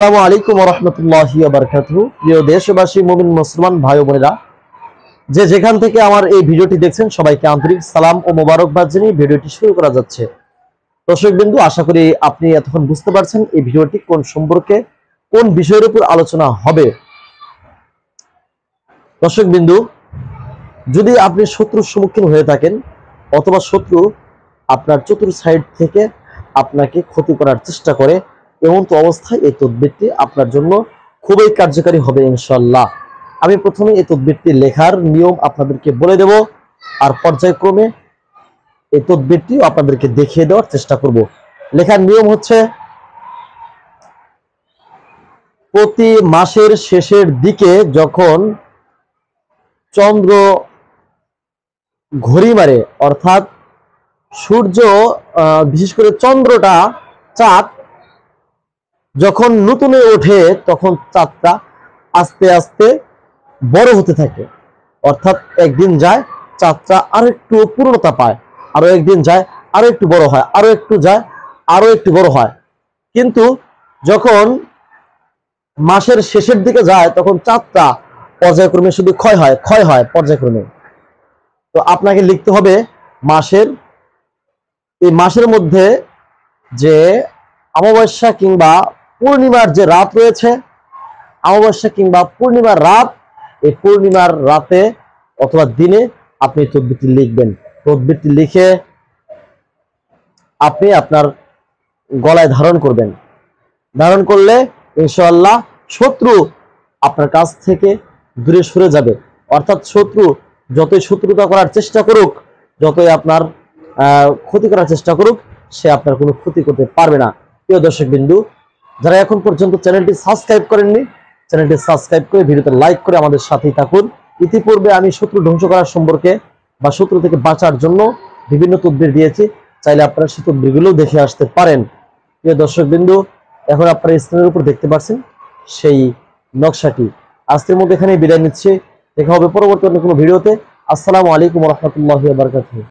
আসসালামু আলাইকুম ওয়া রাহমাতুল্লাহি ওয়া বারাকাতুহু। প্রিয় দেশবাসী, মুমিন মুসলমান ভাই ও বোনেরা, যে যেখান থেকে আমার এই ভিডিওটি দেখছেন সবাইকে আন্তরিক সালাম ও মোবারকবাদ জানিয়ে ভিডিওটি শুরু করা যাচ্ছে। দর্শকবৃন্দু, আশা করি আপনি এতক্ষণ বুঝতে পারছেন এই ভিডিওটি কোন সম্পর্কে, কোন বিষয়ের উপর আলোচনা হবে। দর্শকবৃন্দু, যদি আপনি শত্রুর সম্মুখীন হয়ে থাকেন অথবা শত্রু আপনার চতুর সাইড থেকে আপনাকে ক্ষতি করার চেষ্টা করে, এমন তো অবস্থায় এই তদবিরটি আপনার জন্য খুবই কার্যকারী হবে ইনশাআল্লাহ। আমি প্রথমে এই তদবিরটি লেখার নিয়ম আপনাদেরকে বলে দেব, আর পর্যায়ক্রমে এই তদবিরটি আপনাদেরকে দেখিয়ে দেওয়ার চেষ্টা করব। লেখার নিয়ম হচ্ছে, প্রতি মাসের শেষের দিকে যখন চন্দ্র ঘড়ি মারে, অর্থাৎ সূর্য বিশেষ করে চন্দ্রটা, চাঁদ যখন নতুনে ওঠে তখন চাঁদটা আস্তে আস্তে বড় হতে থাকে। অর্থাৎ একদিন যায় চাঁদটা আরো একটু পূর্ণতা পায়, আরো একদিন যায় আরো একটু বড় হয়, আরো একটু যায় আরো একটু বড় হয়। কিন্তু যখন মাসের শেষের দিকে যায় তখন চাঁদটা পর্যায়ক্রমে শুধু ক্ষয় হয় পর্যায়ক্রমে। তো আপনাকে লিখতে হবে এই মাসের মধ্যে যে অমাবস্যা কিংবা পূর্ণিমার যে রাত রয়েছে, অমাবস্যা কিংবা পূর্ণিমার রাত, এই পূর্ণিমার রাতে অথবা দিনে আপনি তদবিরটি লিখবেন। তদবিরটি লিখে আপনি আপনার গলায় ধারণ করবেন। ধারণ করলে ইনশাআল্লাহ শত্রু আপনার কাছ থেকে দূরে সরে যাবে। অর্থাৎ শত্রু যতই শত্রুতা করার চেষ্টা করুক, যতই আপনার ক্ষতি করার চেষ্টা করুক, সে আপনার কোনো ক্ষতি করতে পারবে না। প্রিয় দর্শকবিন্দু, যারা এখন পর্যন্ত চ্যানেলটি সাবস্ক্রাইব করেননি, চ্যানেলটি সাবস্ক্রাইব করে ভিডিওতে লাইক করে আমাদের সাথেই থাকুন। ইতিপূর্বে আমি শত্রু ধ্বংস করার সম্পর্কে বা শত্রু থেকে বাঁচার জন্য বিভিন্ন তদবির দিয়েছি, চাইলে আপনারা সেই তদবিরগুলো দেখে আসতে পারেন। প্রিয় দর্শকবিন্দু, এখন আপনারা স্ক্রিনের উপর দেখতে পাচ্ছেন সেই নকশাটি। আজকের মধ্যে এখানে বিদায় নিচ্ছি, দেখা হবে পরবর্তী অন্য কোনো ভিডিওতে। আসসালামু আলাইকুম ওয়া রাহমাতুল্লাহি ওয়া বারাকাতুহু।